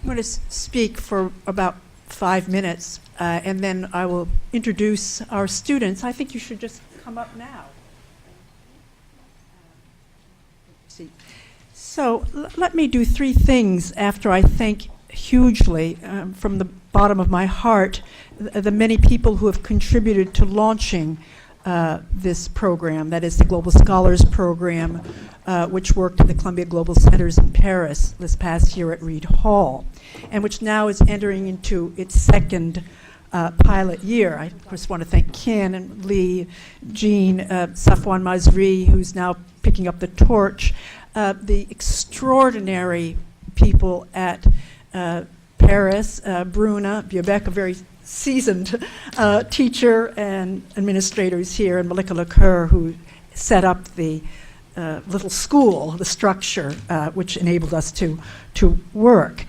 going to speak for about 5 minutes, and then I will introduce our students. I think you should just come up now. So let me do 3 things after I thank hugely, from the bottom of my heart, the many people who have contributed to launching this program, that is the Global Scholars Program, which worked at the Columbia Global Centers in Paris this past year at Reed Hall, and which now is entering into its 2nd pilot year. I, of course, want to thank Ken and Lee, Jean, Safwan Mazri, who's now picking up the torch, the extraordinary people at Paris, Bruna, Biobek, a very seasoned teacher and administrators here, and Malika Lacour, who set up the little school, the structure, which enabled us to work.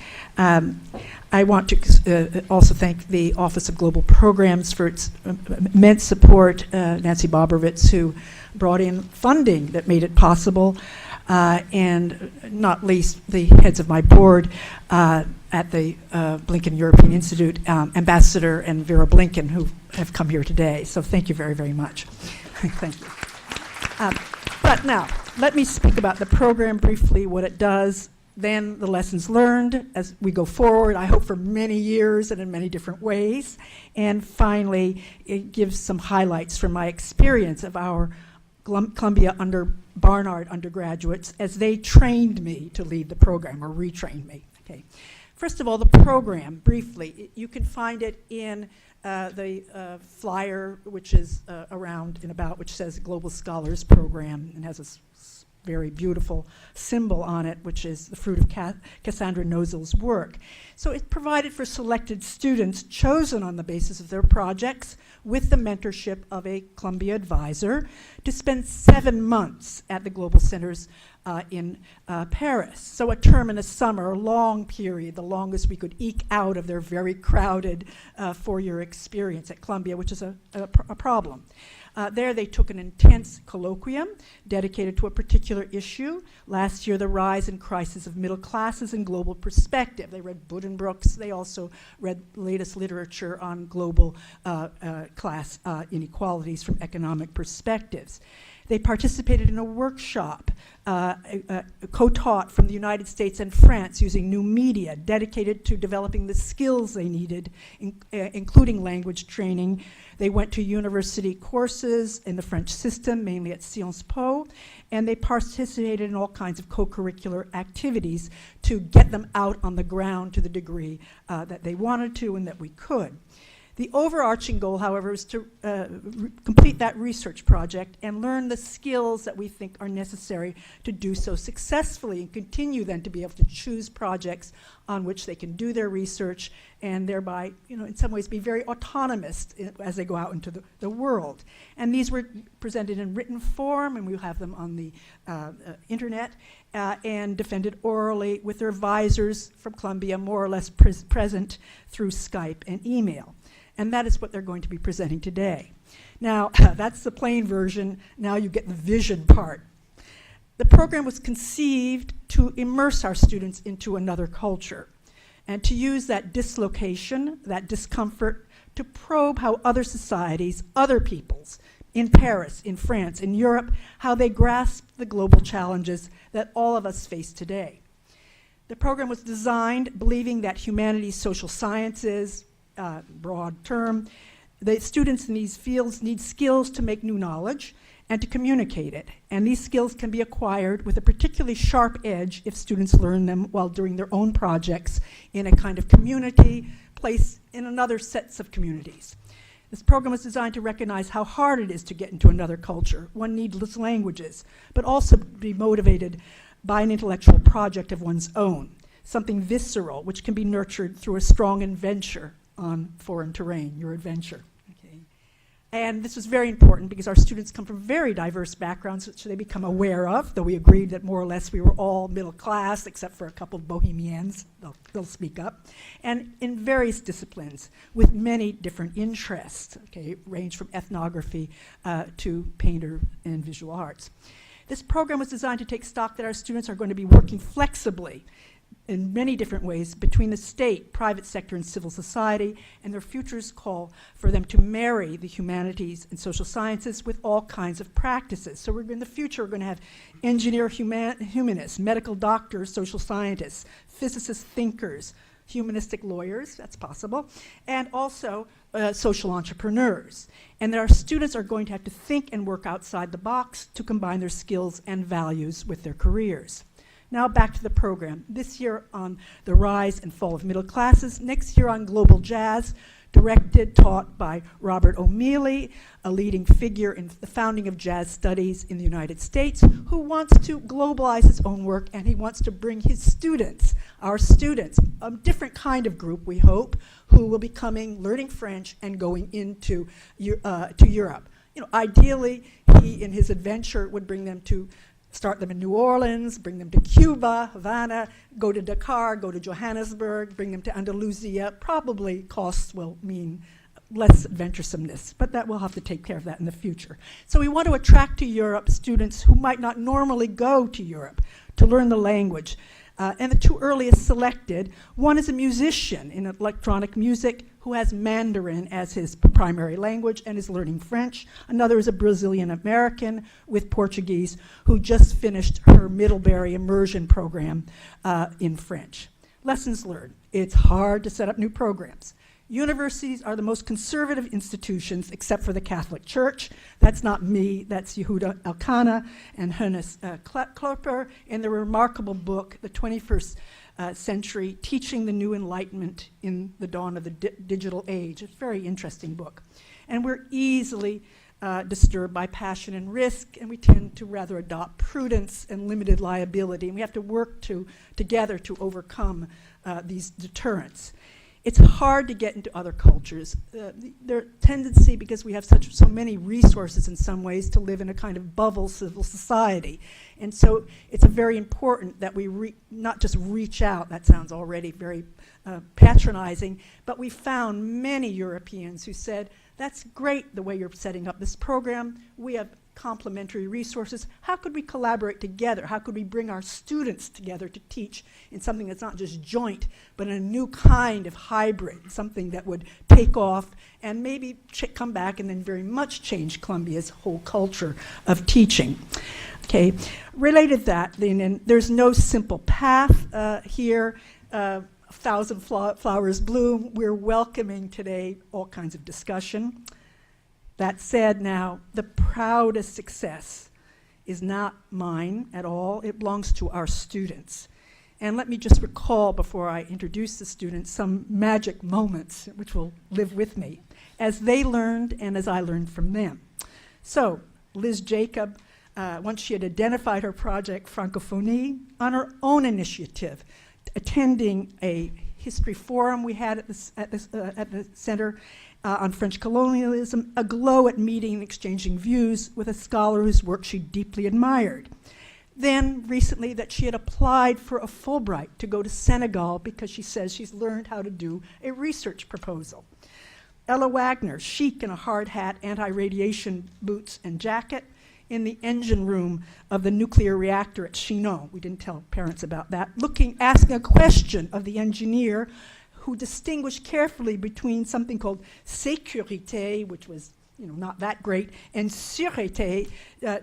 I want to also thank the Office of Global Programs for its immense support, Nancy Bobrovitz, who brought in funding that made it possible, and not least the heads of my board at the Blinken European Institute, Ambassador and Vera Blinken, who have come here today. So thank you very, very much. Thank you. But now, let me speak about the program briefly, what it does, then the lessons learned as we go forward, I hope for many years and in many different ways. And finally, it gives some highlights from my experience of our Columbia Barnard undergraduates as they trained me to lead the program, or retrained me. Okay. First of all, the program, briefly, you can find it in the flyer, which is around and about, which says Global Scholars Program, and has a very beautiful symbol on it, which is the fruit of Cassandra Nozel's work. So it provided for selected students chosen on the basis of their projects with the mentorship of a Columbia advisor to spend 7 months at the Global Centers in Paris. So a term in a summer, a long period, the longest we could eke out of their very crowded 4-year experience at Columbia, which is a problem. There they took an intense colloquium dedicated to a particular issue. Last year, the rise and crisis of middle classes and global perspective. They read Buddenbrooks. They also read latest literature on global class inequalities from economic perspectives. They participated in a workshop co-taught from the United States and France using new media dedicated to developing the skills they needed, including language training. They went to university courses in the French system, mainly at Sciences Po, and they participated in all kinds of co-curricular activities to get them out on the ground to the degree that they wanted to and that we could. The overarching goal, however, is to complete that research project and learn the skills that we think are necessary to do so successfully, and continue then to be able to choose projects on which they can do their research and thereby, in some ways be very autonomous as they go out into the world. And these were presented in written form, and we'll have them on the internet, and defended orally with their advisors from Columbia, more or less present through Skype and email. And that is what they're going to be presenting today. Now, that's the plain version. Now you get the vision part. The program was conceived to immerse our students into another culture and to use that dislocation, that discomfort, to probe how other societies, other peoples, in Paris, in France, in Europe, how they grasp the global challenges that all of us face today. The program was designed believing that humanities, social sciences, broad term, the students in these fields need skills to make new knowledge and to communicate it. And these skills can be acquired with a particularly sharp edge if students learn them while doing their own projects in a kind of community, place in another sets of communities. This program is designed to recognize how hard it is to get into another culture. One needs languages, but also be motivated by an intellectual project of one's own, something visceral, which can be nurtured through a strong adventure on foreign terrain, your adventure. Okay. And this was very important because our students come from very diverse backgrounds, which they become aware of, though we agreed that more or less we were all middle class, except for a couple of bohemians, they'll speak up, and in various disciplines with many different interests, okay, range from ethnography to painter and visual arts. This program was designed to take stock that our students are going to be working flexibly in many different ways between the state, private sector, and civil society, and their futures call for them to marry the humanities and social sciences with all kinds of practices. So in the future, we're going to have humanists, medical doctors, social scientists, physicists, thinkers, humanistic lawyers, that's possible, and also social entrepreneurs. And our students are going to have to think and work outside the box to combine their skills and values with their careers. Now back to the program. This year on the rise and fall of middle classes, next year on global jazz, directed, taught by Robert O'Mealy, a leading figure in the founding of jazz studies in the United States, who wants to globalize his own work, and he wants to bring his students, our students, a different kind of group, we hope, who will be coming, learning French, and going into to Europe. You know, ideally, he, in his adventure, would bring them to start them in New Orleans, bring them to Cuba, Havana, go to Dakar, go to Johannesburg, bring them to Andalusia. Probably costs will mean less adventuresomeness, but that we'll have to take care of that in the future. So we want to attract to Europe students who might not normally go to Europe to learn the language. And the two earliest selected, one is a musician in electronic music who has Mandarin as his primary language and is learning French. Another is a Brazilian American with Portuguese who just finished her Middlebury immersion program in French. Lessons learned. It's hard to set up new programs. Universities are the most conservative institutions except for the Catholic Church. That's not me, that's Yehuda Elkanah and Hannes Klopper in their remarkable book, The 21st Century, Teaching the New Enlightenment in the Dawn of the Digital Age. It's a very interesting book. And we're easily disturbed by passion and risk, and we tend to rather adopt prudence and limited liability, and we have to work together to overcome these deterrents. It's hard to get into other cultures. Their tendency, because we have so many resources in some ways, to live in a kind of bubble civil society. And so it's very important that we not just reach out, that sounds already very patronizing, but we found many Europeans who said, that's great the way you're setting up this program. We have complementary resources. How could we collaborate together? How could we bring our students together to teach in something that's not just joint, but in a new kind of hybrid, something that would take off and maybe come back and then very much change Columbia's whole culture of teaching. Okay, related to that, then, there's no simple path here. 1,000 flowers bloom. We're welcoming today all kinds of discussion. That said, now, the proudest success is not mine at all. It belongs to our students. And let me just recall, before I introduce the students, some magic moments which will live with me, as they learned and as I learned from them. So, Liz Jacob, once she had identified her project, Francophonie, on her own initiative, attending a history forum we had at the center, on French colonialism, aglow at meeting and exchanging views with a scholar whose work she deeply admired. Then, recently, that she had applied for a Fulbright to go to Senegal because she says she's learned how to do a research proposal. Ella Wagner, chic in a hard hat, anti-radiation boots and jacket, in the engine room of the nuclear reactor at Chinon. We didn't tell parents about that. Asking a question of the engineer who distinguished carefully between something called sécurité, which was not that great, and sûreté,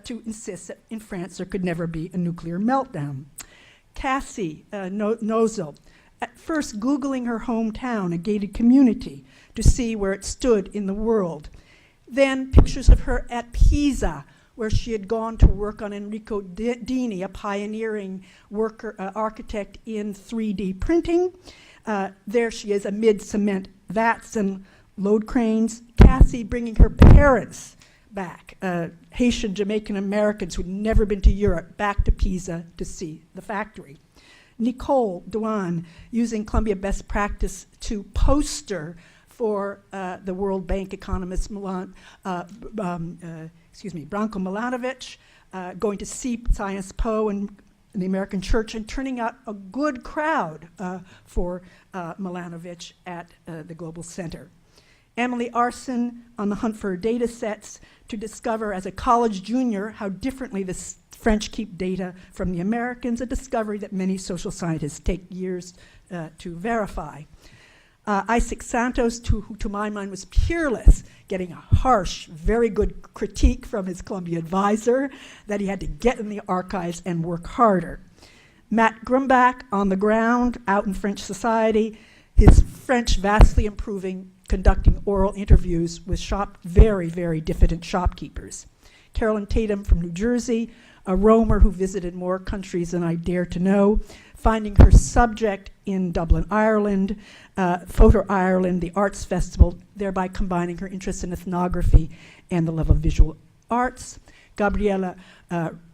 to insist that in France there could never be a nuclear meltdown. Cassie Nozel, at first Googling her hometown, a gated community, to see where it stood in the world. Then pictures of her at Pisa, where she had gone to work on Enrico Dini, a pioneering architect in 3D printing. There she is amid cement vats and load cranes. Cassie bringing her parents back, Haitian Jamaican Americans who'd never been to Europe, back to Pisa to see the factory. Nicole Douan using Columbia best practice to poster for the World Bank economist Branko Milanovic, going to see Science Po and the American Church, and turning out a good crowd for Milanovic at the Global Center. Emily Arson on the hunt for data sets to discover as a college junior how differently the French keep data from the Americans, a discovery that many social scientists take years to verify. Isaac Santos, who to my mind was peerless, getting a harsh, very good critique from his Columbia advisor that he had to get in the archives and work harder. Matt Grumbach, on the ground, out in French society, his French vastly improving, conducting oral interviews with very, very diffident shopkeepers. Carolyn Tatum from New Jersey, a roamer who visited more countries than I dare to know, finding her subject in Dublin, Ireland, Photo Ireland, the Arts Festival, thereby combining her interest in ethnography and the love of visual arts. Gabriela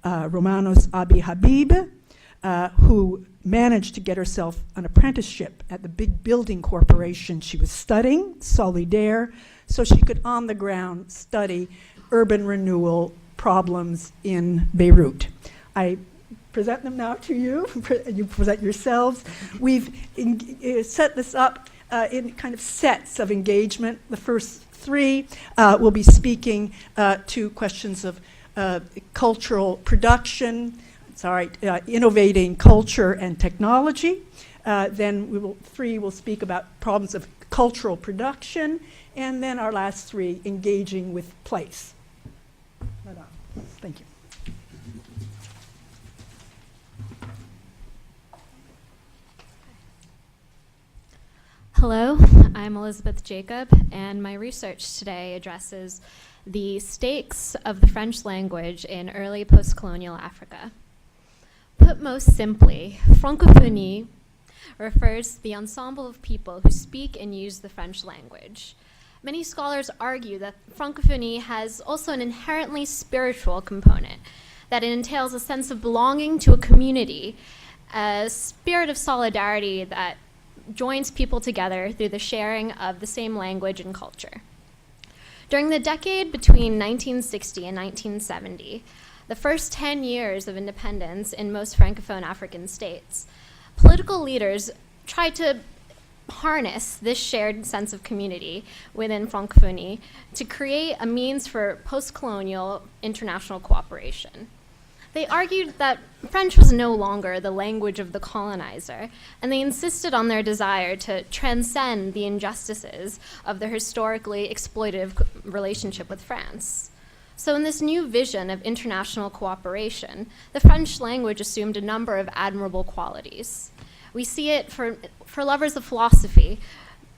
Romanos Abi Habib, who managed to get herself an apprenticeship at the big building corporation she was studying, Solidaire, so she could on the ground study urban renewal problems in Beirut. I present them now to you. You present yourselves. We've set this up in kind of sets of engagement. The first three will be speaking to questions of cultural production, innovating culture and technology. Then three will speak about problems of cultural production, and then our last three, engaging with place. Thank you. Hello, I'm Elizabeth Jacob, and my research today addresses the stakes of the French language in early post-colonial Africa. Put most simply, francophonie refers to the ensemble of people who speak and use the French language. Many scholars argue that francophonie has also an inherently spiritual component, that it entails a sense of belonging to a community, a spirit of solidarity that joins people together through the sharing of the same language and culture. During the decade between 1960 and 1970, the first 10 years of independence in most Francophone African states, political leaders tried to harness this shared sense of community within francophonie to create a means for post-colonial international cooperation. They argued that French was no longer the language of the colonizer, and they insisted on their desire to transcend the injustices of their historically exploitative relationship with France. So in this new vision of international cooperation, the French language assumed a number of admirable qualities. We see it for lovers of philosophy.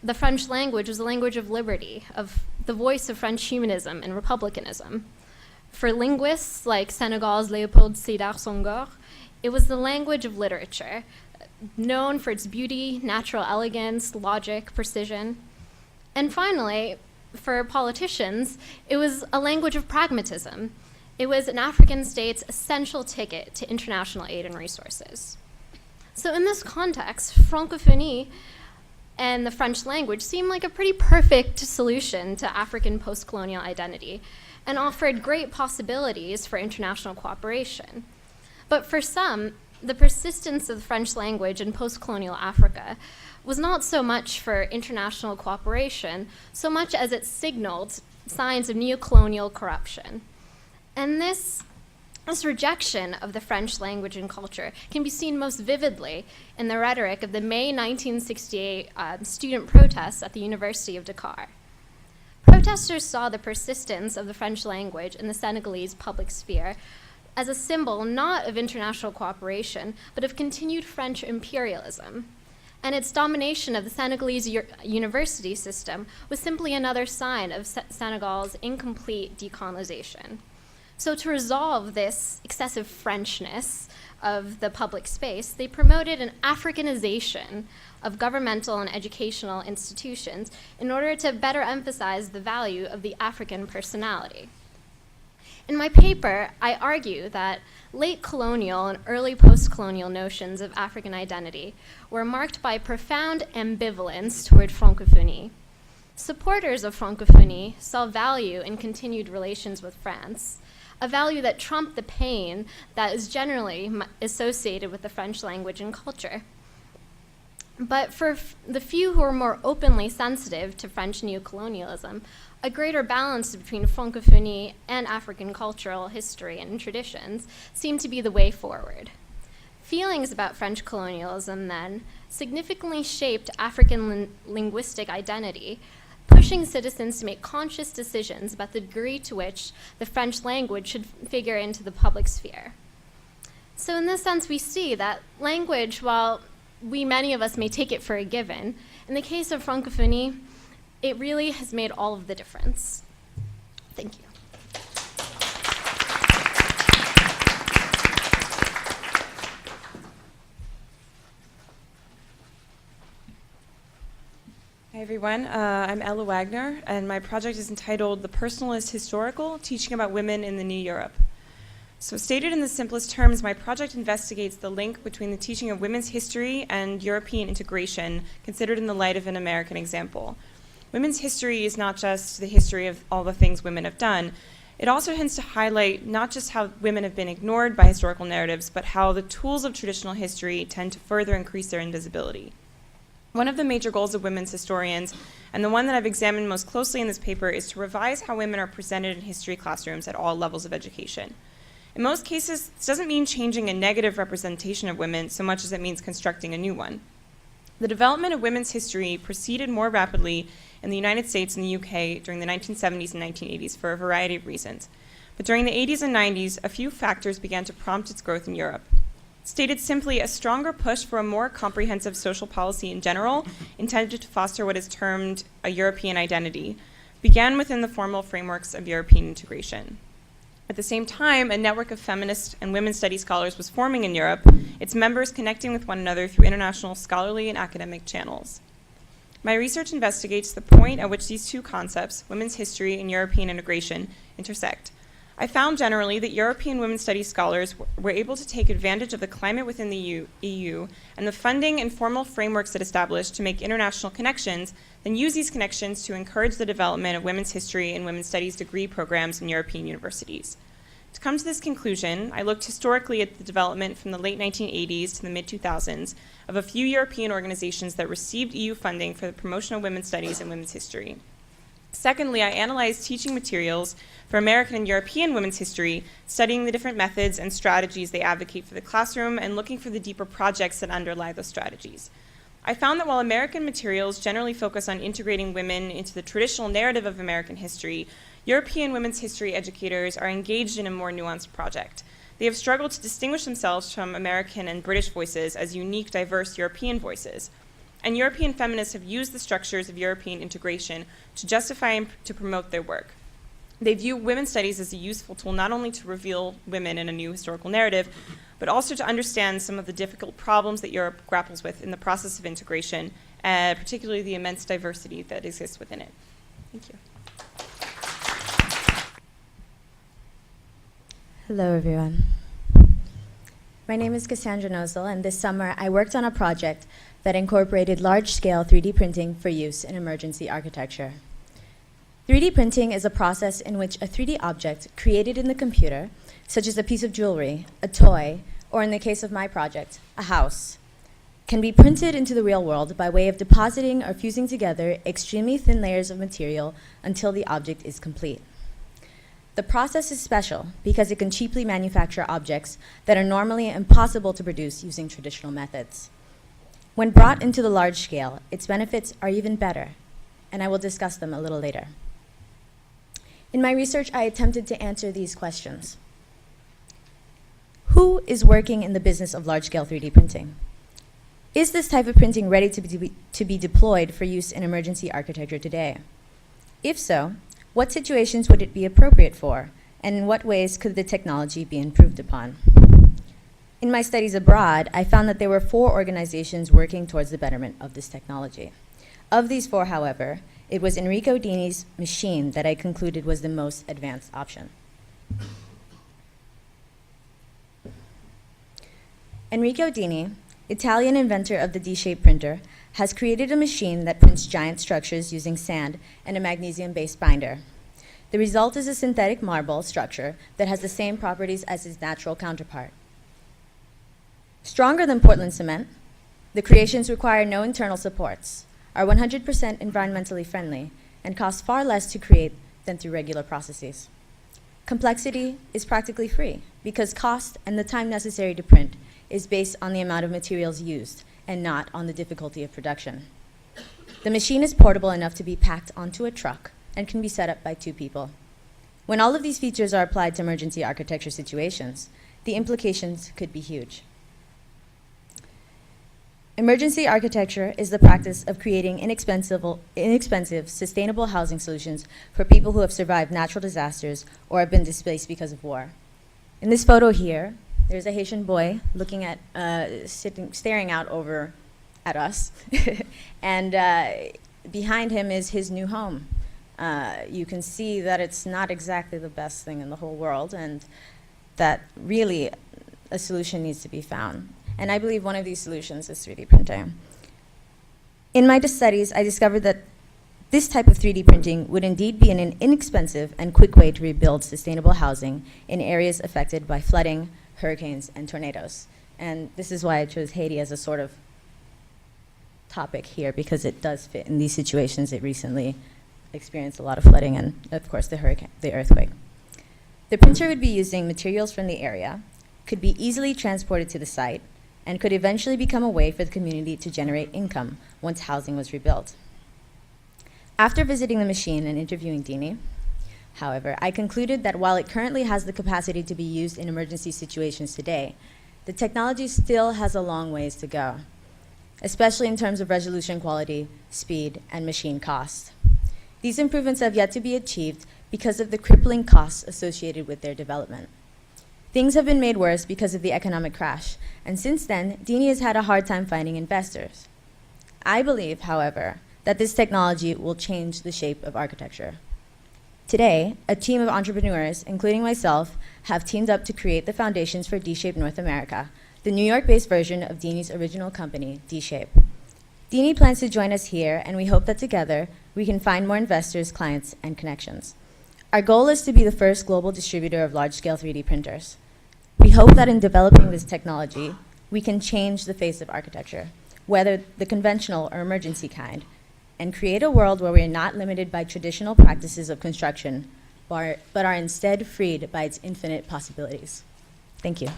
The French language was a language of liberty, of the voice of French humanism and republicanism. For linguists like Senegal's Léopold Sédar Senghor, it was the language of literature, known for its beauty, natural elegance, logic, precision. And finally, for politicians, it was a language of pragmatism. It was an African state's essential ticket to international aid and resources. So in this context, francophonie and the French language seemed like a pretty perfect solution to African post-colonial identity and offered great possibilities for international cooperation. But for some, the persistence of the French language in post-colonial Africa was not so much for international cooperation, so much as it signaled signs of neocolonial corruption. And this rejection of the French language and culture can be seen most vividly in the rhetoric of the May 1968 student protests at the University of Dakar. Protesters saw the persistence of the French language in the Senegalese public sphere as a symbol not of international cooperation, but of continued French imperialism. And its domination of the Senegalese university system was simply another sign of Senegal's incomplete decolonization. So to resolve this excessive Frenchness of the public space, they promoted an Africanization of governmental and educational institutions in order to better emphasize the value of the African personality. In my paper, I argue that late colonial and early post-colonial notions of African identity were marked by profound ambivalence toward francophonie. Supporters of francophonie saw value in continued relations with France, a value that trumped the pain that is generally associated with the French language and culture. But for the few who were more openly sensitive to French neocolonialism, a greater balance between Francophonie and African cultural history and traditions seemed to be the way forward. Feelings about French colonialism then significantly shaped African linguistic identity, pushing citizens to make conscious decisions about the degree to which the French language should figure into the public sphere. So in this sense, we see that language, while many of us may take it for a given, in the case of Francophonie, it really has made all of the difference. Thank you. Hi everyone, I'm Ella Wagner, and my project is entitled The Personalist Historical, Teaching About Women in the New Europe. So stated in the simplest terms, my project investigates the link between the teaching of women's history and European integration, considered in the light of an American example. Women's history is not just the history of all the things women have done. It also tends to highlight not just how women have been ignored by historical narratives, but how the tools of traditional history tend to further increase their invisibility. One of the major goals of women's historians, and the one that I've examined most closely in this paper, is to revise how women are presented in history classrooms at all levels of education. In most cases, this doesn't mean changing a negative representation of women so much as it means constructing a new one. The development of women's history proceeded more rapidly in the United States and the UK during the 1970s and 1980s for a variety of reasons. But during the 80s and 90s, a few factors began to prompt its growth in Europe. Stated simply, a stronger push for a more comprehensive social policy in general, intended to foster what is termed a European identity, began within the formal frameworks of European integration. At the same time, a network of feminist and women's studies scholars was forming in Europe, its members connecting with one another through international scholarly and academic channels. My research investigates the point at which these two concepts, women's history and European integration, intersect. I found generally that European women's studies scholars were able to take advantage of the climate within the EU and the funding and formal frameworks it established to make international connections, then use these connections to encourage the development of women's history and women's studies degree programs in European universities. To come to this conclusion, I looked historically at the development from the late 1980s to the mid-2000s of a few European organizations that received EU funding for the promotion of women's studies and women's history. Secondly, I analyzed teaching materials for American and European women's history, studying the different methods and strategies they advocate for the classroom and looking for the deeper projects that underlie those strategies. I found that while American materials generally focus on integrating women into the traditional narrative of American history, European women's history educators are engaged in a more nuanced project. They have struggled to distinguish themselves from American and British voices as unique, diverse European voices. And European feminists have used the structures of European integration to justify and to promote their work. They view women's studies as a useful tool not only to reveal women in a new historical narrative, but also to understand some of the difficult problems that Europe grapples with in the process of integration, particularly the immense diversity that exists within it. Thank you. Hello, everyone. My name is Cassandra Nozel, and this summer I worked on a project that incorporated large-scale 3D printing for use in emergency architecture. 3D printing is a process in which a 3D object created in the computer, such as a piece of jewelry, a toy, or in the case of my project, a house, can be printed into the real world by way of depositing or fusing together extremely thin layers of material until the object is complete. The process is special because it can cheaply manufacture objects that are normally impossible to produce using traditional methods. When brought into the large scale, its benefits are even better, and I will discuss them a little later. In my research, I attempted to answer these questions. Who is working in the business of large-scale 3D printing? Is this type of printing ready to be deployed for use in emergency architecture today? If so, what situations would it be appropriate for, and in what ways could the technology be improved upon? In my studies abroad, I found that there were 4 organizations working towards the betterment of this technology. Of these 4, however, it was Enrico Dini's machine that I concluded was the most advanced option. Enrico Dini, Italian inventor of the D-shaped printer, has created a machine that prints giant structures using sand and a magnesium-based binder. The result is a synthetic marble structure that has the same properties as its natural counterpart. Stronger than Portland cement, the creations require no internal supports, are 100% environmentally friendly, and costs far less to create than through regular processes. Complexity is practically free because cost and the time necessary to print is based on the amount of materials used and not on the difficulty of production. The machine is portable enough to be packed onto a truck and can be set up by 2 people. When all of these features are applied to emergency architecture situations, the implications could be huge. Emergency architecture is the practice of creating inexpensive, sustainable housing solutions for people who have survived natural disasters or have been displaced because of war. In this photo here, there's a Haitian boy looking at, staring out over at us, and behind him is his new home. You can see that it's not exactly the best thing in the whole world, and that really a solution needs to be found. And I believe one of these solutions is 3D printing. In my studies, I discovered that this type of 3D printing would indeed be an inexpensive and quick way to rebuild sustainable housing in areas affected by flooding, hurricanes, and tornadoes. And this is why I chose Haiti as a sort of topic here, because it does fit in these situations. It recently experienced a lot of flooding and, of course, the earthquake. The printer would be using materials from the area, could be easily transported to the site, and could eventually become a way for the community to generate income once housing was rebuilt. After visiting the machine and interviewing Dini, however, I concluded that while it currently has the capacity to be used in emergency situations today, the technology still has a long ways to go, especially in terms of resolution quality, speed, and machine cost. These improvements have yet to be achieved because of the crippling costs associated with their development. Things have been made worse because of the economic crash, and since then, Dini has had a hard time finding investors. I believe, however, that this technology will change the shape of architecture. Today, a team of entrepreneurs, including myself, have teamed up to create the foundations for D-Shape North America, the New York-based version of Dini's original company, D-Shape. Dini plans to join us here, and we hope that together we can find more investors, clients, and connections. Our goal is to be the first global distributor of large-scale 3D printers. We hope that in developing this technology, we can change the face of architecture, whether the conventional or emergency kind, and create a world where we are not limited by traditional practices of construction, but are instead freed by its infinite possibilities. Thank you.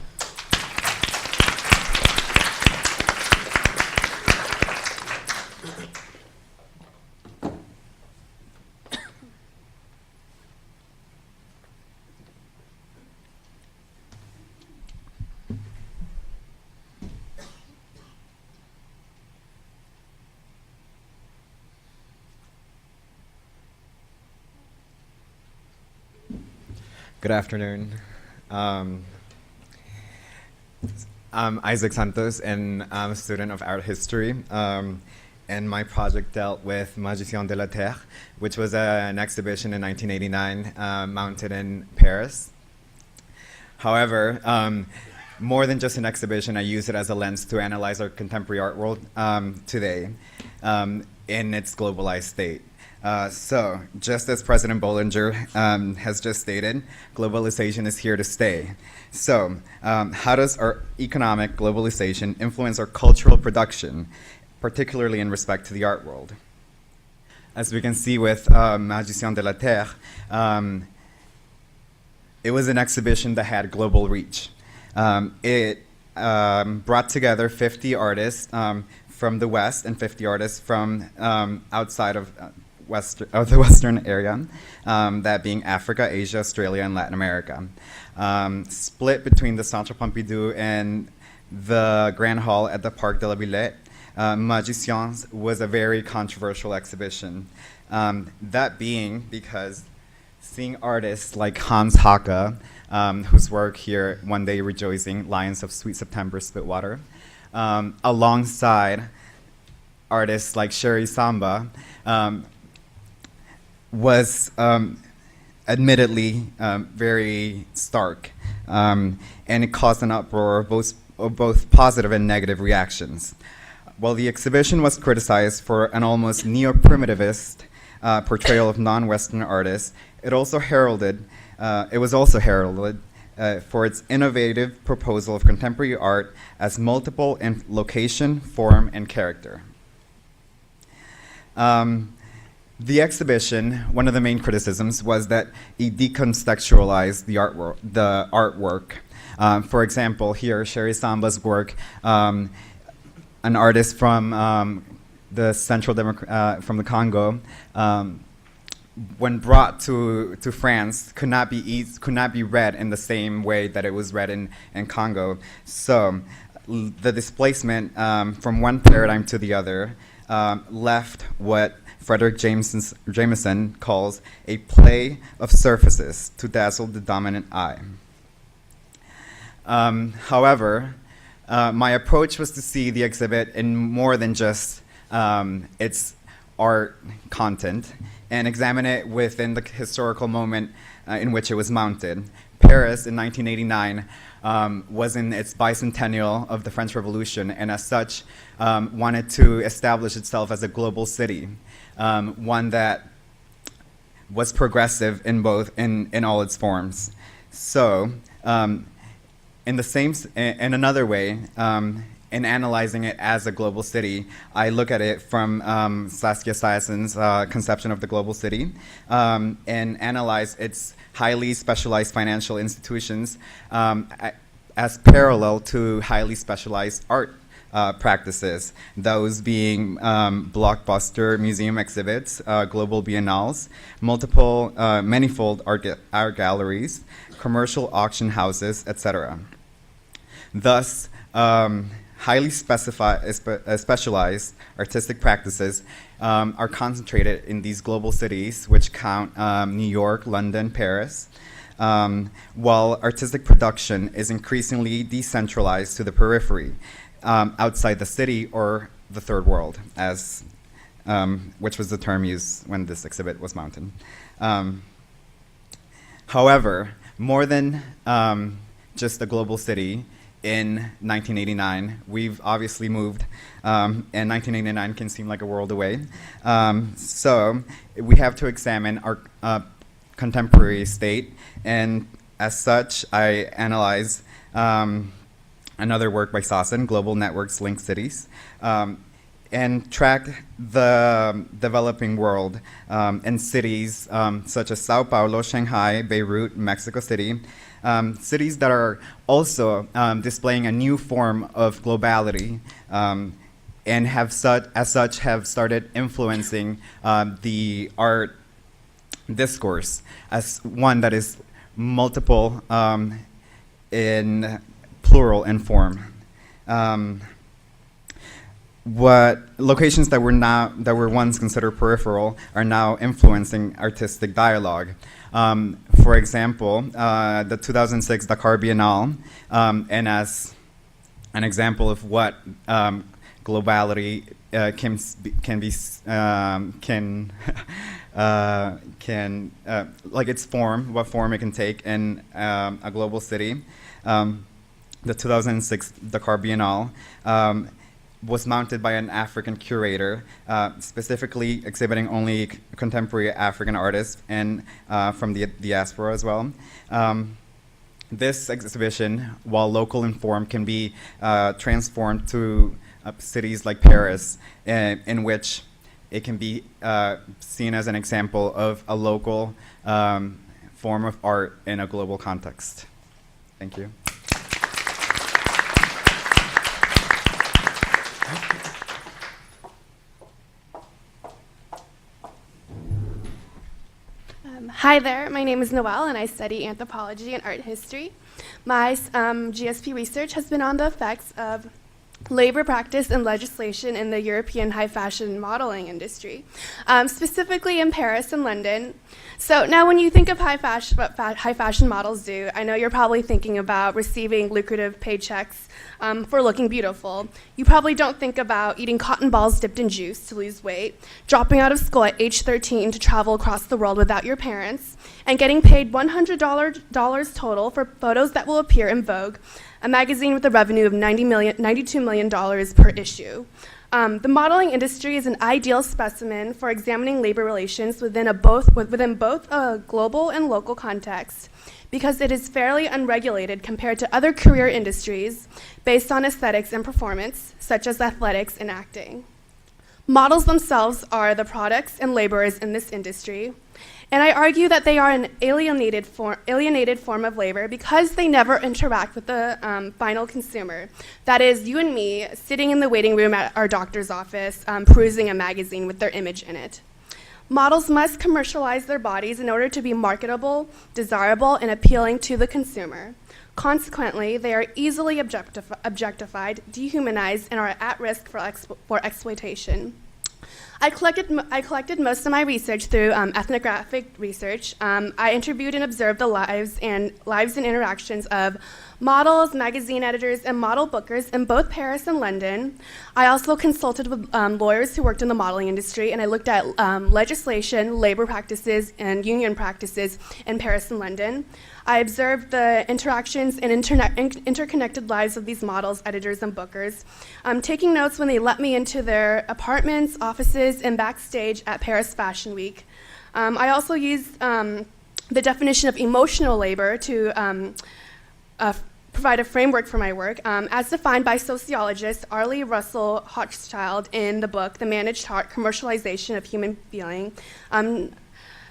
Good afternoon. I'm Isaac Santos, and I'm a student of art history. And my project dealt with Magicien de la Terre, which was an exhibition in 1989 mounted in Paris. However, more than just an exhibition, I use it as a lens to analyze our contemporary art world today in its globalized state. So, just as President Bollinger has just stated, globalization is here to stay. So, how does our economic globalization influence our cultural production, particularly in respect to the art world? As we can see with Magicien de la Terre, it was an exhibition that had global reach. It brought together 50 artists from the West and 50 artists from outside of the Western area, that being Africa, Asia, Australia, and Latin America. Split between the Centre Pompidou and the Grand Hall at the Parc de la Villette, Magiciens was a very controversial exhibition. That being because seeing artists like Hans Hacke, whose work here, One Day Rejoicing, Lions of Sweet September, Spitwater, alongside artists like Sherry Samba, was admittedly very stark, and it caused an uproar of both positive and negative reactions. While the exhibition was criticized for an almost neo-primitivist portrayal of non-Western artists, it was also heralded for its innovative proposal of contemporary art as multiple in location, form, and character. The exhibition, one of the main criticisms was that it decontextualized the artwork. For example, here, Sherry Samba's work, an artist from the from the Congo, when brought to France, could not be read in the same way that it was read in Congo. So the displacement from one paradigm to the other left what Frederick Jameson calls a play of surfaces to dazzle the dominant eye. However, my approach was to see the exhibit in more than just its art content and examine it within the historical moment in which it was mounted. Paris in 1989 was in its bicentennial of the French Revolution, and as such wanted to establish itself as a global city, one that was progressive in all its forms. So, in another way, in analyzing it as a global city, I look at it from Saskia Sayason's conception of the global city, and analyze its highly specialized financial institutions as parallel to highly specialized art practices, those being blockbuster museum exhibits, global biennales, multiple, manifold art galleries, commercial auction houses, etc. Thus, highly specialized artistic practices are concentrated in these global cities, which count New York, London, Paris, while artistic production is increasingly decentralized to the periphery, outside the city or the third world, which was the term used when this exhibit was mounted. However, more than just a global city, in 1989, we've obviously moved, and 1989 can seem like a world away. So we have to examine our contemporary state, and as such, I analyze another work by Sassen, Global Networks Link Cities, and track the developing world in cities such as Sao Paulo, Shanghai, Beirut, Mexico City, cities that are also displaying a new form of globality, and as such have started influencing the art discourse as one that is multiple in plural in form. What locations that were once considered peripheral are now influencing artistic dialogue. For example, the 2006 Dakar Biennale, and as an example of what globality like its form, what form it can take in a global city. The 2006 Dakar Biennale was mounted by an African curator, specifically exhibiting only contemporary African artists and from the diaspora as well. This exhibition, while local in form, can be transformed to cities like Paris, in which it can be seen as an example of a local form of art in a global context. Thank you. Hi there, my name is Noelle and I study anthropology and art history. My GSP research has been on the effects of labor practice and legislation in the European high fashion modeling industry, specifically in Paris and London. So now when you think of high fashion, what high fashion models do, I know you're probably thinking about receiving lucrative paychecks for looking beautiful. You probably don't think about eating cotton balls dipped in juice to lose weight, dropping out of school at age 13 to travel across the world without your parents, and getting paid $100 total for photos that will appear in Vogue, a magazine with a revenue of $92 million per issue. The modeling industry is an ideal specimen for examining labor relations within both a global and local context, because it is fairly unregulated compared to other career industries based on aesthetics and performance, such as athletics and acting. Models themselves are the products and laborers in this industry, and I argue that they are an alienated form of labor because they never interact with the final consumer. That is, you and me sitting in the waiting room at our doctor's office, perusing a magazine with their image in it. Models must commercialize their bodies in order to be marketable, desirable, and appealing to the consumer. Consequently, they are easily objectified, dehumanized, and are at risk for exploitation. I collected most of my research through ethnographic research. I interviewed and observed the lives and interactions of models, magazine editors, and model bookers in both Paris and London. I also consulted with lawyers who worked in the modeling industry, and I looked at legislation, labor practices, and union practices in Paris and London. I observed the interactions and interconnected lives of these models, editors, and bookers, taking notes when they let me into their apartments, offices, and backstage at Paris Fashion Week. I also used the definition of emotional labor to provide a framework for my work, as defined by sociologist Arlie Russell Hochschild in the book, The Managed Heart, Commercialization of Human Feeling.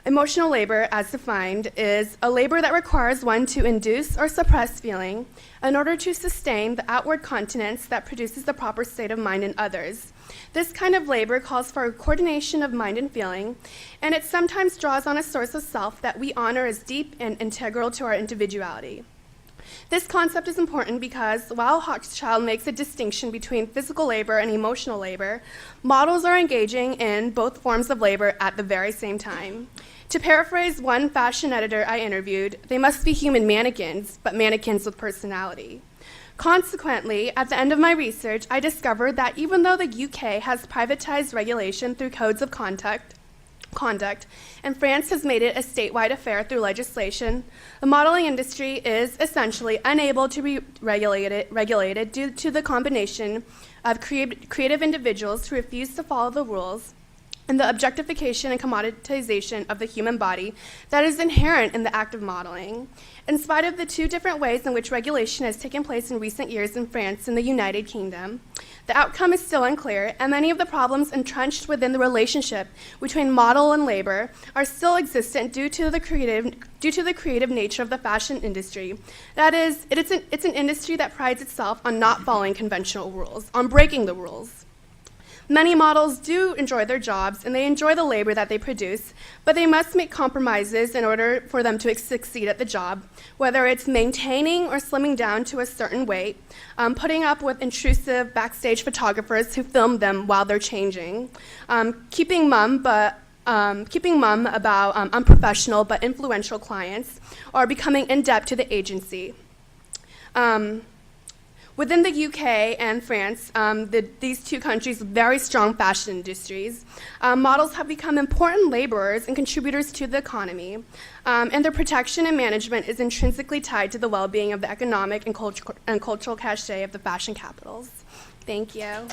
Emotional labor, as defined, is a labor that requires one to induce or suppress feeling in order to sustain the outward continence that produces the proper state of mind in others. This kind of labor calls for a coordination of mind and feeling, and it sometimes draws on a source of self that we honor as deep and integral to our individuality. This concept is important because while Hochschild makes a distinction between physical labor and emotional labor, models are engaging in both forms of labor at the very same time. To paraphrase one fashion editor I interviewed, they must be human mannequins, but mannequins with personality. Consequently, at the end of my research, I discovered that even though the UK has privatized regulation through codes of conduct, and France has made it a statewide affair through legislation, the modeling industry is essentially unable to be regulated due to the combination of creative individuals who refuse to follow the rules and the objectification and commoditization of the human body that is inherent in the act of modeling. In spite of the two different ways in which regulation has taken place in recent years in France and the United Kingdom, the outcome is still unclear, and many of the problems entrenched within the relationship between model and labor are still existent due to the creative nature of the fashion industry. That is, it's an industry that prides itself on not following conventional rules, on breaking the rules. Many models do enjoy their jobs and they enjoy the labor that they produce, but they must make compromises in order for them to succeed at the job, whether it's maintaining or slimming down to a certain weight, putting up with intrusive backstage photographers who film them while they're changing, keeping mum about unprofessional but influential clients, or becoming in debt to the agency. Within the UK and France, these two countries with very strong fashion industries, models have become important laborers and contributors to the economy, and their protection and management is intrinsically tied to the well-being of the economic and cultural cachet of the fashion capitals. Thank you.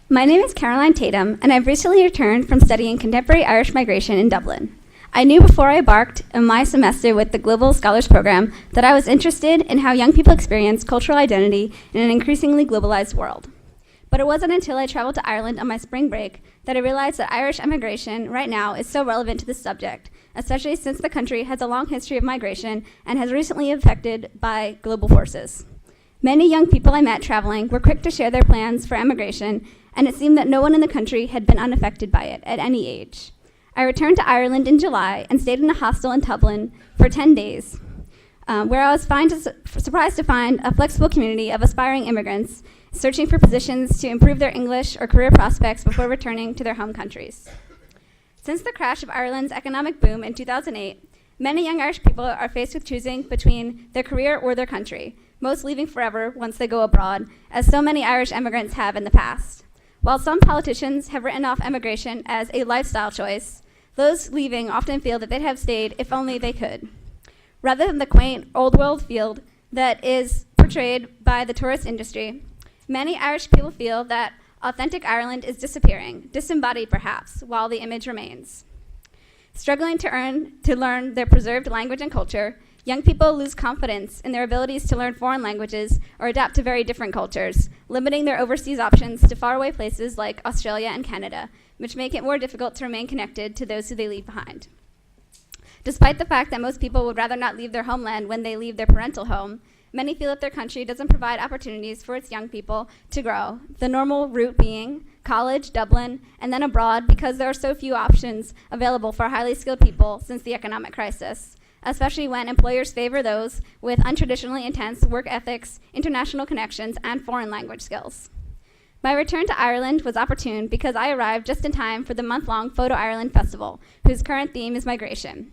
My name is Caroline Tatum, and I've recently returned from studying contemporary Irish migration in Dublin. I knew before I embarked on my semester with the Global Scholars Program that I was interested in how young people experience cultural identity in an increasingly globalized world. But it wasn't until I traveled to Ireland on my spring break that I realized that Irish immigration right now is so relevant to this subject, especially since the country has a long history of migration and has recently been affected by global forces. Many young people I met traveling were quick to share their plans for emigration, and it seemed that no one in the country had been unaffected by it at any age. I returned to Ireland in July and stayed in a hostel in Dublin for 10 days, where I was surprised to find a flexible community of aspiring immigrants searching for positions to improve their English or career prospects before returning to their home countries. Since the crash of Ireland's economic boom in 2008, many young Irish people are faced with choosing between their career or their country, most leaving forever once they go abroad, as so many Irish immigrants have in the past. While some politicians have written off emigration as a lifestyle choice, those leaving often feel that they'd have stayed if only they could. Rather than the quaint, old-world field that is portrayed by the tourist industry, many Irish people feel that authentic Ireland is disappearing, disembodied perhaps, while the image remains. Struggling to learn their preserved language and culture, young people lose confidence in their abilities to learn foreign languages or adapt to very different cultures, limiting their overseas options to faraway places like Australia and Canada, which make it more difficult to remain connected to those who they leave behind. Despite the fact that most people would rather not leave their homeland when they leave their parental home, many feel that their country doesn't provide opportunities for its young people to grow, the normal route being college, Dublin, and then abroad because there are so few options available for highly skilled people since the economic crisis, especially when employers favor those with untraditionally intense work ethics, international connections, and foreign language skills. My return to Ireland was opportune because I arrived just in time for the month-long Photo Ireland Festival, whose current theme is migration.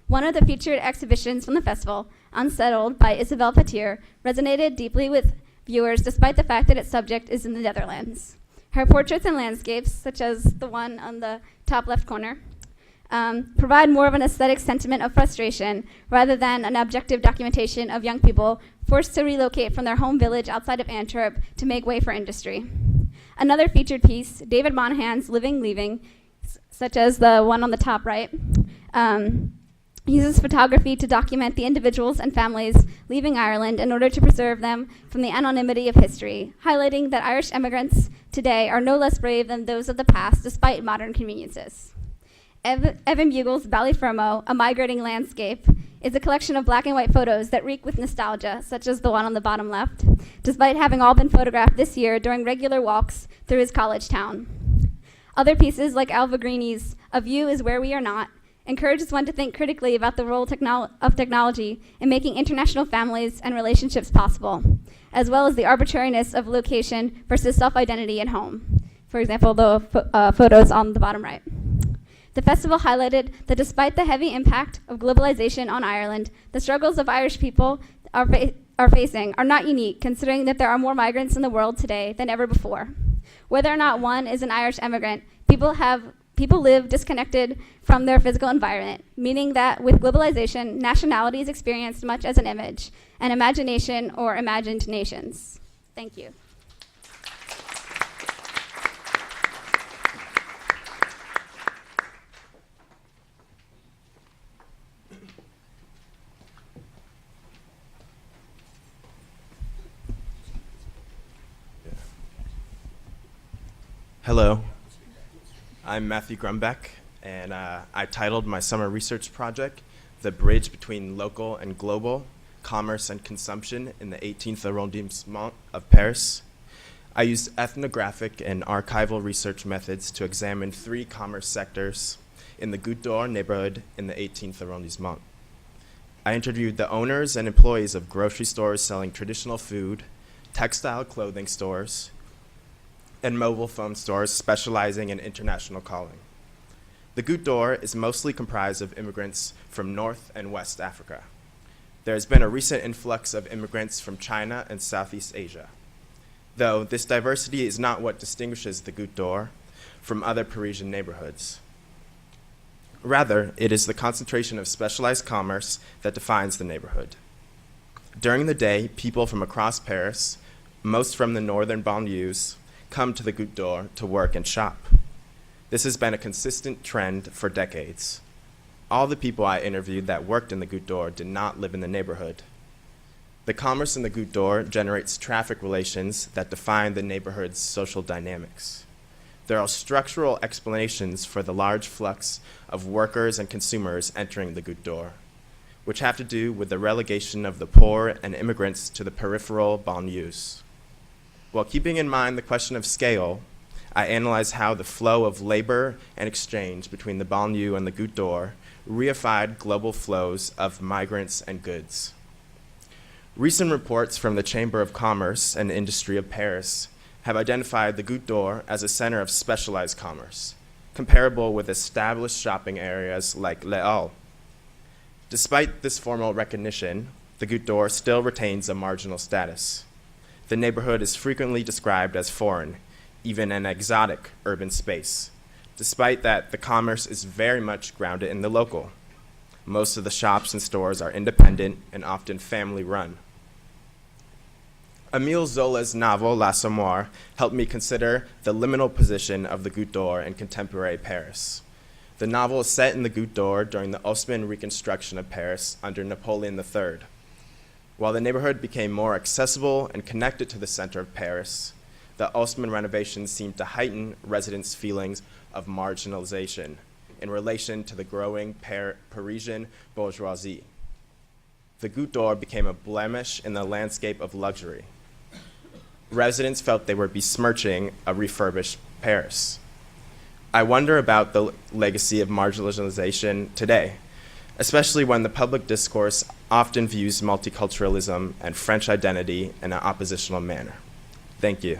One of the featured exhibitions from the festival, Unsettled by Isabelle Petier, resonated deeply with viewers despite the fact that its subject is in the Netherlands. Her portraits and landscapes, such as the one on the top left corner, provide more of an aesthetic sentiment of frustration rather than an objective documentation of young people forced to relocate from their home village outside of Antwerp to make way for industry. Another featured piece, David Monahan's Living Leaving, such as the one on the top right, uses photography to document the individuals and families leaving Ireland in order to preserve them from the anonymity of history, highlighting that Irish immigrants today are no less brave than those of the past despite modern conveniences. Evan Bugle's Ballyfermo, A Migrating Landscape, is a collection of black and white photos that reek with nostalgia, such as the one on the bottom left, despite having all been photographed this year during regular walks through his college town. Other pieces, like Alva Greeny's A View is Where We Are Not, encourages one to think critically about the role of technology in making international families and relationships possible, as well as the arbitrariness of location versus self-identity at home. For example, the photos on the bottom right. The festival highlighted that despite the heavy impact of globalization on Ireland, the struggles of Irish people are facing are not unique, considering that there are more migrants in the world today than ever before. Whether or not one is an Irish immigrant, people live disconnected from their physical environment, meaning that with globalization, nationality is experienced much as an image, an imagination or imagined nations. Thank you. Hello, I'm Matthew Grumbeck, and I titled my summer research project, The Bridge Between Local and Global, Commerce and Consumption in the 18th Arrondissement of Paris. I used ethnographic and archival research methods to examine 3 commerce sectors in the Goutte d'Or neighborhood in the 18th Arrondissement. I interviewed the owners and employees of grocery stores selling traditional food, textile clothing stores, and mobile phone stores specializing in international calling. The Goutte d'Or is mostly comprised of immigrants from North and West Africa. There has been a recent influx of immigrants from China and Southeast Asia. Though this diversity is not what distinguishes the Goutte d'Or from other Parisian neighborhoods. Rather, it is the concentration of specialized commerce that defines the neighborhood. During the day, people from across Paris, most from the northern banlieues, come to the Goutte d'Or to work and shop. This has been a consistent trend for decades. All the people I interviewed that worked in the Goutte d'Or did not live in the neighborhood. The commerce in the Goutte d'Or generates traffic relations that define the neighborhood's social dynamics. There are structural explanations for the large flux of workers and consumers entering the Goutte d'Or, which have to do with the relegation of the poor and immigrants to the peripheral banlieues. While keeping in mind the question of scale, I analyzed how the flow of labor and exchange between the banlieue and the Goutte d'Or reified global flows of migrants and goods. Recent reports from the Chamber of Commerce and Industry of Paris have identified the Goutte d'Or as a center of specialized commerce, comparable with established shopping areas like Les Halles. Despite this formal recognition, the Goutte d'Or still retains a marginal status. The neighborhood is frequently described as foreign, even an exotic urban space. Despite that, the commerce is very much grounded in the local. Most of the shops and stores are independent and often family-run. Émile Zola's novel L'Assommoir helped me consider the liminal position of the Goutte d'Or in contemporary Paris. The novel is set in the Goutte d'Or during the Haussmann reconstruction of Paris under Napoleon III. While the neighborhood became more accessible and connected to the center of Paris, the Haussmann renovations seemed to heighten residents' feelings of marginalization in relation to the growing Parisian bourgeoisie. The Goutte d'Or became a blemish in the landscape of luxury. Residents felt they were besmirching a refurbished Paris. I wonder about the legacy of marginalization today, especially when the public discourse often views multiculturalism and French identity in an oppositional manner. Thank you.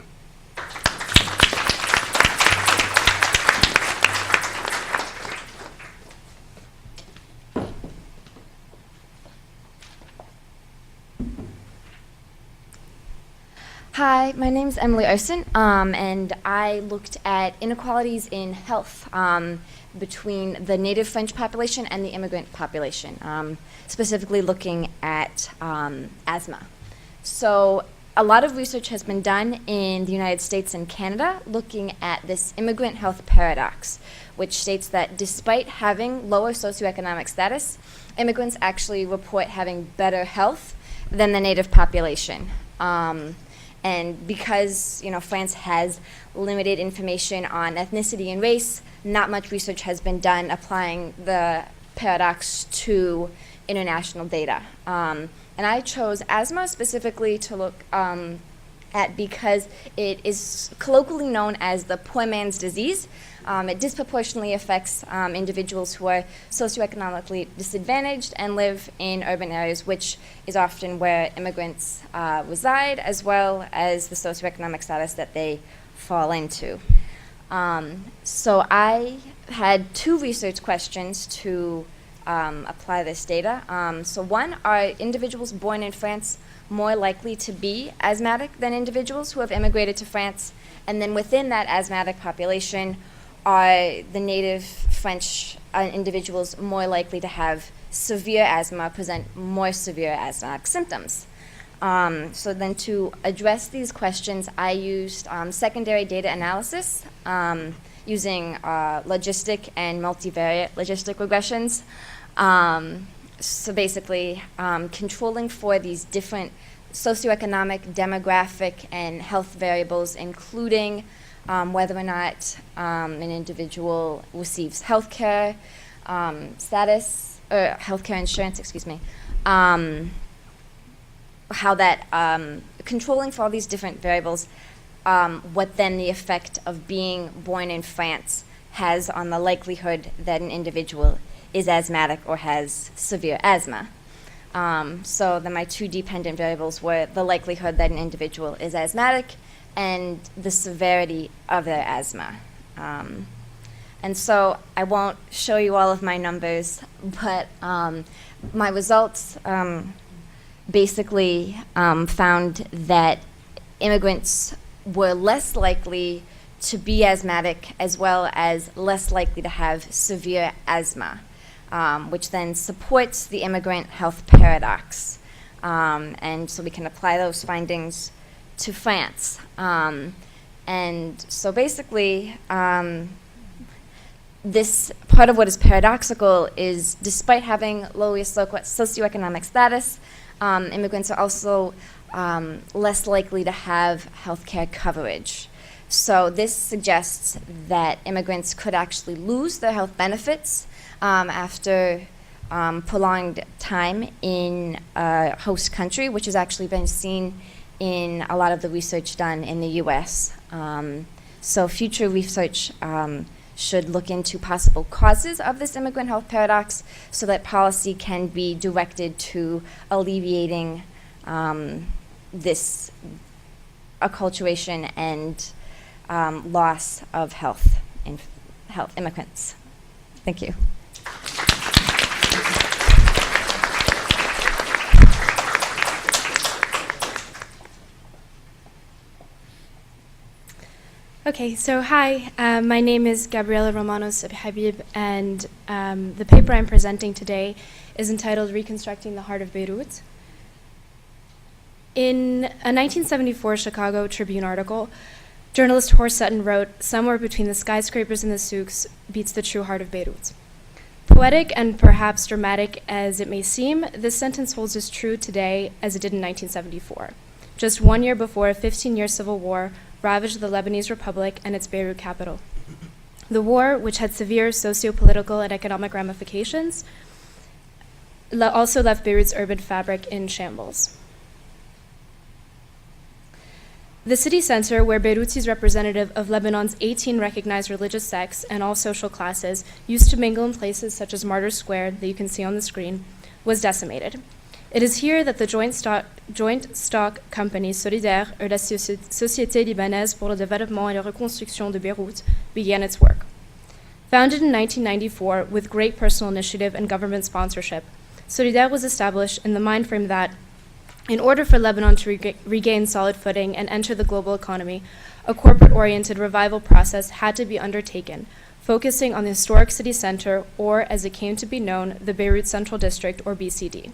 Hi, my name is Emily Erson, and I looked at inequalities in health between the native French population and the immigrant population, specifically looking at asthma. So a lot of research has been done in the United States and Canada looking at this immigrant health paradox, which states that despite having lower socioeconomic status, immigrants actually report having better health than the native population. And because France has limited information on ethnicity and race, not much research has been done applying the paradox to international data. And I chose asthma specifically to look at because it is colloquially known as the poor man's disease. It disproportionately affects individuals who are socioeconomically disadvantaged and live in urban areas, which is often where immigrants reside, as well as the socioeconomic status that they fall into. So I had two research questions to apply this data. So one, are individuals born in France more likely to be asthmatic than individuals who have immigrated to France? And then within that asthmatic population, are the native French individuals more likely to have severe asthma, present more severe asthmatic symptoms? So then to address these questions, I used secondary data analysis using logistic and multivariate logistic regressions. So basically controlling for these different socioeconomic, demographic, and health variables, including whether or not an individual receives healthcare status, or healthcare insurance, excuse me, how that, controlling for all these different variables, what then the effect of being born in France has on the likelihood that an individual is asthmatic or has severe asthma. So then my two dependent variables were the likelihood that an individual is asthmatic and the severity of their asthma. And so I won't show you all of my numbers, but my results basically found that immigrants were less likely to be asthmatic, as well as less likely to have severe asthma, which then supports the immigrant health paradox. And so we can apply those findings to France. And so basically, this part of what is paradoxical is, despite having lower socioeconomic status, immigrants are also less likely to have healthcare coverage. So this suggests that immigrants could actually lose their health benefits after prolonged time in a host country, which has actually been seen in a lot of the research done in the US. So future research should look into possible causes of this immigrant health paradox so that policy can be directed to alleviating this acculturation and loss of health in immigrants. Thank you. Okay, so hi, my name is Gabriela Romanos Habib, and the paper I'm presenting today is entitled Reconstructing the Heart of Beirut. In a 1974 Chicago Tribune article, Journalist Horst Sutton wrote, "Somewhere between the skyscrapers and the souks beats the true heart of Beirut." Poetic and perhaps dramatic as it may seem, this sentence holds as true today as it did in 1974, just 1 year before a 15-year civil war ravaged the Lebanese Republic and its Beirut capital. The war, which had severe socio-political and economic ramifications, also left Beirut's urban fabric in shambles. The city center, where Beirut is representative of Lebanon's 18 recognized religious sects and all social classes, used to mingle in places such as Martyrs Square, that you can see on the screen, was decimated. It is here that the joint stock company Solidaire et la Société Libanaise pour le Développement et la Reconstruction de Beyrouth began its work. Founded in 1994 with great personal initiative and government sponsorship, Solidaire was established in the mind frame that, in order for Lebanon to regain solid footing and enter the global economy, a corporate-oriented revival process had to be undertaken, focusing on the historic city center, or as it came to be known, the Beirut Central District, or BCD.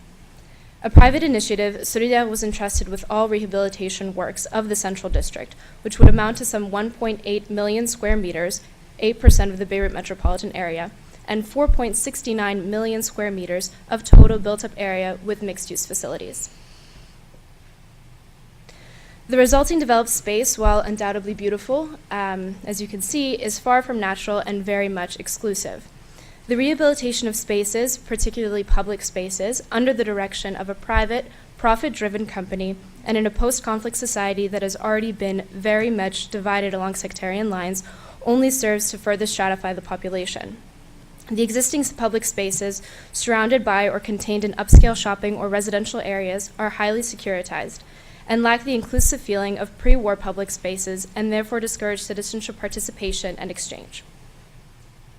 A private initiative, Solidaire was entrusted with all rehabilitation works of the Central District, which would amount to some 1.8 million square meters, 8% of the Beirut metropolitan area, and 4.69 million square meters of total built-up area with mixed-use facilities. The resulting developed space, while undoubtedly beautiful, as you can see, is far from natural and very much exclusive. The rehabilitation of spaces, particularly public spaces, under the direction of a private, profit-driven company, and in a post-conflict society that has already been very much divided along sectarian lines, only serves to further stratify the population. The existing public spaces, surrounded by or contained in upscale shopping or residential areas, are highly securitized and lack the inclusive feeling of pre-war public spaces, and therefore discourage citizenship participation and exchange.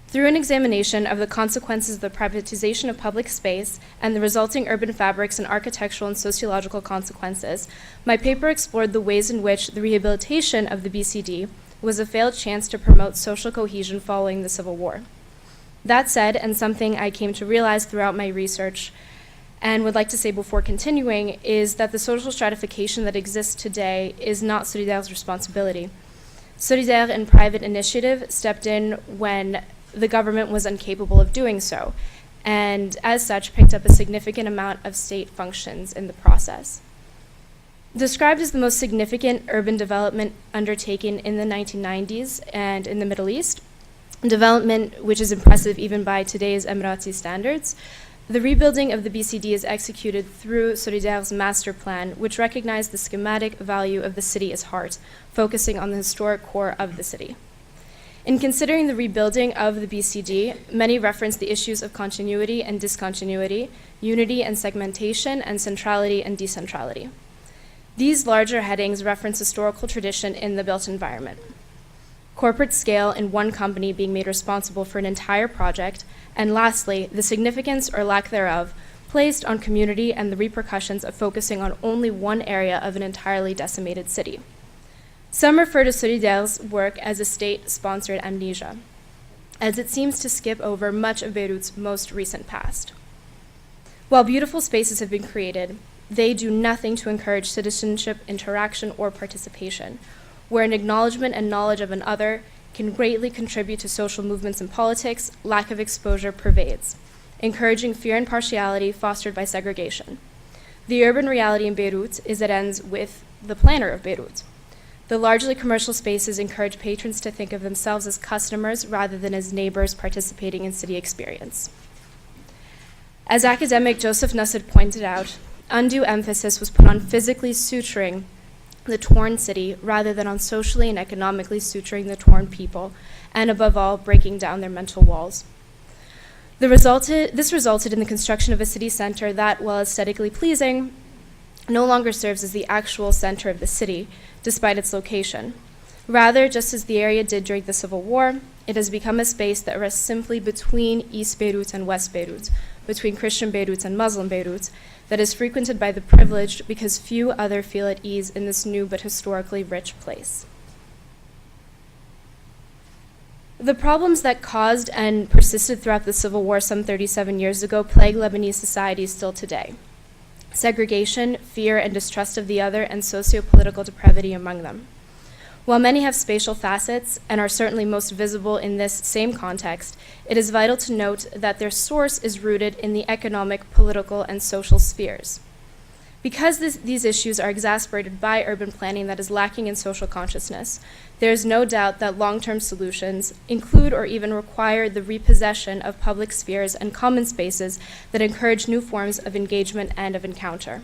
Through an examination of the consequences of the privatization of public space and the resulting urban fabrics and architectural and sociological consequences, my paper explored the ways in which the rehabilitation of the BCD was a failed chance to promote social cohesion following the Civil War. That said, and something I came to realize throughout my research, and would like to say before continuing, is that the social stratification that exists today is not Solidaire's responsibility. Solidaire and private initiative stepped in when the government was incapable of doing so, and as such picked up a significant amount of state functions in the process. Described as the most significant urban development undertaken in the 1990s and in the Middle East, development which is impressive even by today's Emirati standards, the rebuilding of the BCD is executed through Solidaire's master plan, which recognized the schematic value of the city as heart, focusing on the historic core of the city. In considering the rebuilding of the BCD, many reference the issues of continuity and discontinuity, unity and segmentation, and centrality and decentrality. These larger headings reference historical tradition in the built environment. Corporate scale in one company being made responsible for an entire project, and lastly, the significance or lack thereof placed on community and the repercussions of focusing on only one area of an entirely decimated city. Some refer to Solidaire's work as a state-sponsored amnesia, as it seems to skip over much of Beirut's most recent past. While beautiful spaces have been created, they do nothing to encourage citizenship, interaction, or participation, where an acknowledgement and knowledge of an other can greatly contribute to social movements and politics. Lack of exposure pervades, encouraging fear and partiality fostered by segregation. The urban reality in Beirut is it ends with the planner of Beirut. The largely commercial spaces encourage patrons to think of themselves as customers rather than as neighbors participating in city experience. As academic Joseph Nussad pointed out, undue emphasis was put on physically suturing the torn city rather than on socially and economically suturing the torn people, and above all, breaking down their mental walls. This resulted in the construction of a city center that, while aesthetically pleasing, no longer serves as the actual center of the city, despite its location. Rather, just as the area did during the Civil War, it has become a space that rests simply between East Beirut and West Beirut, between Christian Beirut and Muslim Beirut, that is frequented by the privileged because few other feel at ease in this new but historically rich place. The problems that caused and persisted throughout the Civil War some 37 years ago plague Lebanese society still today. Segregation, fear, and distrust of the other, and socio-political depravity among them. While many have spatial facets and are certainly most visible in this same context, it is vital to note that their source is rooted in the economic, political, and social spheres. Because these issues are exacerbated by urban planning that is lacking in social consciousness, there is no doubt that long-term solutions include or even require the repossession of public spheres and common spaces that encourage new forms of engagement and of encounter.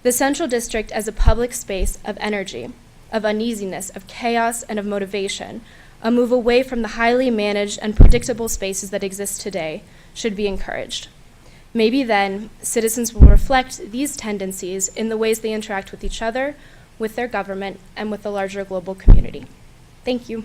The Central District as a public space of energy, of uneasiness, of chaos, and of motivation, a move away from the highly managed and predictable spaces that exist today, should be encouraged. Maybe then, citizens will reflect these tendencies in the ways they interact with each other, with their government, and with the larger global community. Thank you.